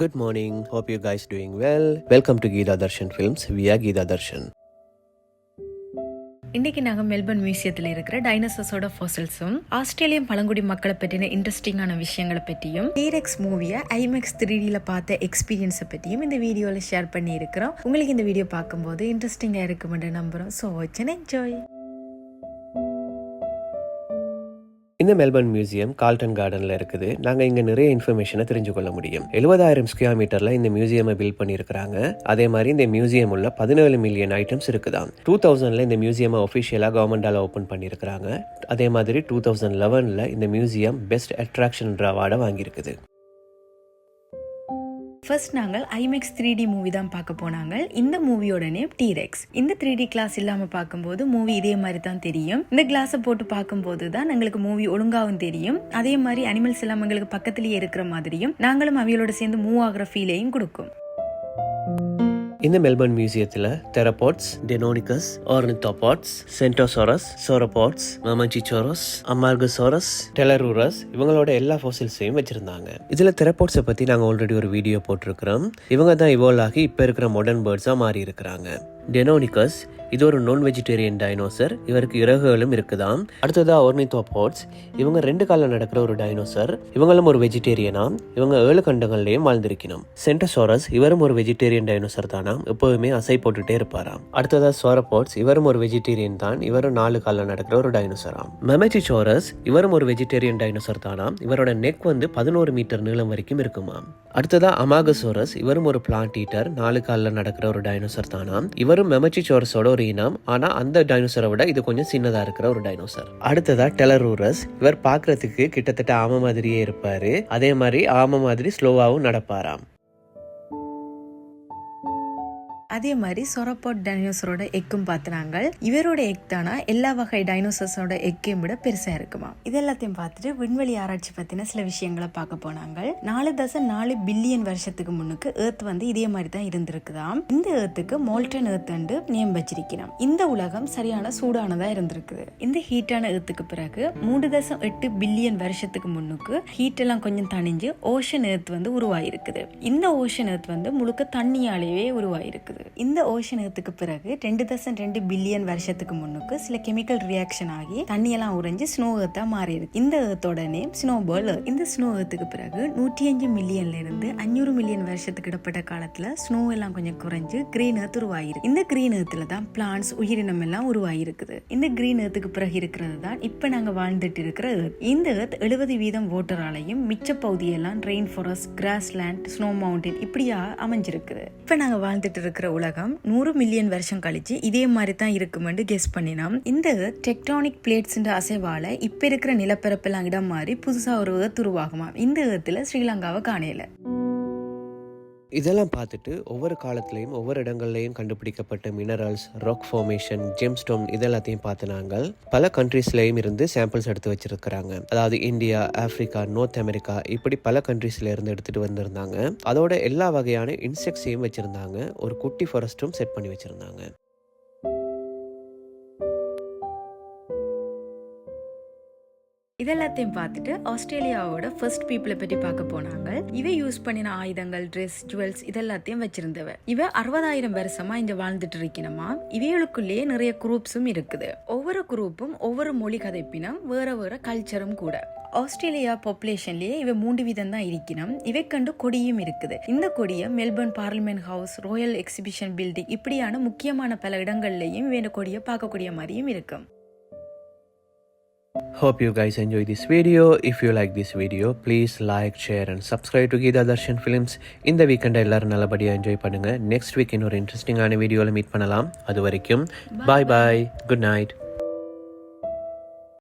Good morning. Hope you guys doing well. Welcome to Geetha Darshan Films. We are Geetha Darshan. இன்றைக்கி நாங்கள் Melbourne மியூசியத்தில் இருக்கிற டைனோசர்ஸோட ஃபாசில்ஸும் Australian பழங்குடி மக்களை பற்றின இன்ட்ரெஸ்டிங்கான விஷயங்களை பற்றியும் டீரெக்ஸ் மூவியை ஐமேக்ஸ் 3Dல பார்த்த எக்ஸ்பீரியன்ஸை பற்றியும் இந்த வீடியோவில் ஷேர் பண்ணியிருக்கிறோம். உங்களுக்கு இந்த வீடியோ பார்க்கும்போது இன்ட்ரெஸ்டிங்காக இருக்குமென்று நம்புகிறோம். So watch and enjoy. இந்த மெல்பர்ன் மியூசியம் கால்டன் கார்டனில் இருக்குது. நாங்கள் இங்கே நிறைய இன்ஃபர்மேஷனை தெரிஞ்சு கொள்ள முடியும். 70,000 ஸ்கொயர் மீட்டரில் இந்த மியூசியமை பில்ட் பண்ணியிருக்கிறாங்க. அதே மாதிரி இந்த மியூசியம் உள்ள 17 மில்லியன் ஐட்டம்ஸ் இருக்குதான். 2000 இந்த மியூசியமை ஒஃபிஷியலாக கவர்மெண்டால் ஓப்பன் பண்ணியிருக்கிறாங்க. அதே மாதிரி 2011 இந்த மியூசியம் பெஸ்ட் அட்ராக்ஷன் அவார்டை வாங்கியிருக்குது. ஃபர்ஸ்ட் நாங்கள் ஐமேக்ஸ் 3D மூவி தான் பார்க்க போனாங்க. இந்த மூவியோட நேம் டீரெக்ஸ். இந்த 3D கிளாஸ் இல்லாமல் பார்க்கும்போது மூவி இதே மாதிரி தான் தெரியும். இந்த கிளாஸை போட்டு பார்க்கும்போது தான் எங்களுக்கு மூவி ஒழுங்காகவும் தெரியும். அதே மாதிரி அனிமல்ஸ் எல்லாம் எங்களுக்கு பக்கத்துலேயே இருக்கிற மாதிரியும் நாங்களும் அவையோட சேர்ந்து மூவ் ஆகிற ஃபீலையும் கொடுக்கும். இந்த மெல்பர்ன் மியூசியத்தில் தெரபாட்ஸ், டெனோனிகஸ், ஆர்னித்தோபாட்ஸ், சென்டோசாரஸ், சோரோபாட்ஸ், மமஞ்சிச்சோரஸ், அமார்கசாரஸ், டெலரூரஸ் இவங்களோட எல்லா ஃபாசில்ஸையும் வச்சிருந்தாங்க. இதில் தெரபாட்ஸை பற்றி நாங்கள் ஆல்ரெடி ஒரு வீடியோ போட்டிருக்கிறோம். இவங்க தான் இவால்வ் ஆகி இப்போ இருக்கிற மாடர்ன் பேர்ட்ஸாக மாறி இருக்கிறாங்க. டெனோனிகஸ் இது ஒரு நான் வெஜிடேரியன் டைனோசர். இவருக்கு இறகுகளும் இருக்குதாம். அடுத்ததா ஆர்னித்தோபாட்ஸ் இவங்க 2 காலில் நடக்கிற ஒரு டைனோசர். இவங்களும் ஒரு வெஜிடேரியனா. இவங்க 7 கண்டங்கள்லயும் வாழ்ந்திருக்கணும். சென்டோசாரஸ் இவரும் ஒரு வெஜிடேரியன் டைனோசர் தானா. எப்பவுமே அசை போட்டுட்டே இருப்பாராம். அடுத்ததா சோரோபாட்ஸ் இவரும் ஒரு வெஜிடேரியன் தான். இவரும் 4 காலில் நடக்கிற ஒரு டைனோசராம். மமஞ்சிச்சோரஸ் இவரும் ஒரு வெஜிடேரியன் டைனோசர் தானா. இவரோட நெக் 11 மீட்டர் நீளம் வரைக்கும் இருக்குமாம். அடுத்ததா அமாகசோரஸ் இவரும் ஒரு பிளான்ட் ஈட்டர். 4 காலில் நடக்கிற ஒரு டைனோசர் தானா. இவரும் மமஞ்சிச்சோரஸோட ஒரு இனம். ஆனா அந்த டைனோசரை விட இது கொஞ்சம் சின்னதா இருக்கிற ஒரு டைனோசர். அடுத்ததா டெலரூரஸ் இவர் பாக்குறதுக்கு கிட்டத்தட்ட ஆமை மாதிரியே இருப்பாரு. அதே மாதிரி ஆமை மாதிரி ஸ்லோவாவும் நடப்பாராம். அதே மாதிரி சொரபாட் டைனோசரோட எக்கும் பார்த்துனாங்க. இவரோட எக் தானா எல்லா வகை டைனோசர்ஸோட எக்கையும் விட பெருசா இருக்குமா. இது எல்லாத்தையும் பார்த்துட்டு விண்வெளி ஆராய்ச்சி பத்தின சில விஷயங்களை பார்க்க போனாங்க. 4.4 பில்லியன் வருஷத்துக்கு முன்னுக்கு எர்த் இதே மாதிரி தான் இருந்திருக்குதாம். இந்த எர்த்துக்கு மோல்டன் எர்த் நேம் வச்சிருக்கணும். இந்த உலகம் சரியான சூடானதா இருந்திருக்குது. இந்த ஹீட்டான எர்த்துக்கு பிறகு 3.8 பில்லியன் வருஷத்துக்கு முன்னுக்கு ஹீட் எல்லாம் கொஞ்சம் தணிஞ்சு ஓஷன் எர்த் உருவாயிருக்குது. இந்த ஓஷன் எர்த் முழுக்க தண்ணியாலேயே உருவாயிருக்குது. இந்த ஓஷன் எர்த்துக்கு பிறகு 2.2 பில்லியன் வருஷத்துக்கு முன்னுக்கு சில கெமிக்கல் ரியாக்ஷன் ஆகி தண்ணியெல்லாம் உறைஞ்சு ஸ்னோ எர்த்தா மாறி இருக்கு. இந்த எர்த்தோட நேம் ஸ்னோபால் எர்த். இந்த ஸ்னோ எர்த்துக்கு பிறகு 105 மில்லியன்ல இருந்து 500 மில்லியன் வருஷத்துக்கு இடப்பட்ட காலத்துல ஸ்னோ எல்லாம் கொஞ்சம் குறைஞ்சு கிரீன் எர்த் உருவாயிருக்கு. இந்த கிரீன் எர்த்ல தான் பிளான்ட்ஸ் உயிரினம் எல்லாம் உருவாயிருக்குது. இந்த கிரீன் எர்த்துக்கு பிறகு இருக்கிறது தான் இப்ப நாங்க வாழ்ந்துட்டு இருக்கிற எர்த். இந்த எர்த் 70% வாட்டராலையும் மிச்ச பகுதியெல்லாம் rain forest, cross land, snow mountain இப்படியா அமைஞ்சிருக்குது. இப்ப நாங்க வாழ்ந்துட்டு இருக்கிற உலகம் 100 மில்லியன் வருஷம் கழிச்சு இதே மாதிரி தான் இருக்குமென்று கெஸ் பண்ணினோம். இந்த டெக்டானிக் பிளேட்ஸ் அசைவால இப்ப இருக்கிற நிலப்பரப்பெல்லாம் இடம் மாறி புதுசா ஒரு எர்த் உருவாகுமா. இந்த எர்த்துல ஸ்ரீலங்காவை காணல. இதெல்லாம் பார்த்துட்டு ஒவ்வொரு காலத்திலையும் ஒவ்வொரு இடங்கள்லையும் கண்டுபிடிக்கப்பட்ட மினரல்ஸ், ராக் ஃபார்மேஷன், ஜெம்ஸ்டோன் இதெல்லாத்தையும் பார்த்து நாங்கள் பல கண்ட்ரீஸ்லையும் இருந்து சாம்பிள்ஸ் எடுத்து வச்சிருக்கிறாங்க. அதாவது இந்தியா, ஆப்பிரிக்கா, நார்த் அமெரிக்கா இப்படி பல கண்ட்ரீஸ்ல இருந்து எடுத்துட்டு வந்திருந்தாங்க. அதோட எல்லா வகையான இன்செக்ட்ஸையும் வச்சிருந்தாங்க. ஒரு குட்டி ஃபாரஸ்டும் செட் பண்ணி வச்சிருந்தாங்க. இதெல்லாத்தையும் பார்த்துட்டு ஆஸ்திரேலியாவோட ஃபர்ஸ்ட் பீப்புளை பற்றி பார்க்க போனாங்க. இவ யூஸ் பண்ணின ஆயுதங்கள், ட்ரெஸ், ஜுவல்ஸ் இதெல்லாத்தையும் வச்சிருந்தவ. இவ 60,000 வருஷமா இங்க வாழ்ந்துட்டு இருக்கணுமா. இவைகளுக்குள்ளேயே நிறைய குரூப்ஸும் இருக்குது. ஒவ்வொரு குரூப்பும் ஒவ்வொரு மொழி கதைப்பினம், வேற வேற கல்ச்சரும் கூட. ஆஸ்திரேலியா பாப்புலேஷன்லயே இவ 3 விதம் தான் இருக்கணும். இவை கண்டு கொடியும் இருக்குது. இந்த கொடியை Melbourne parliament house, Royal exhibition building இப்படியான முக்கியமான பல இடங்கள்லயும் இவன் கொடியை பார்க்கக்கூடிய மாதிரியும் இருக்கும். Hope you guys enjoy this video. If you like this video, please like, share and subscribe to Geetha Darshan Films. இந்த வீக்கெண்டை எல்லாரும் நல்லபடியாக என்ஜாய் பண்ணுங்க. நெக்ஸ்ட் வீக் இன்னொரு இன்ட்ரெஸ்டிங்கான வீடியோவில் மீட் பண்ணலாம். அது வரைக்கும் பாய் பாய், குட் நைட்.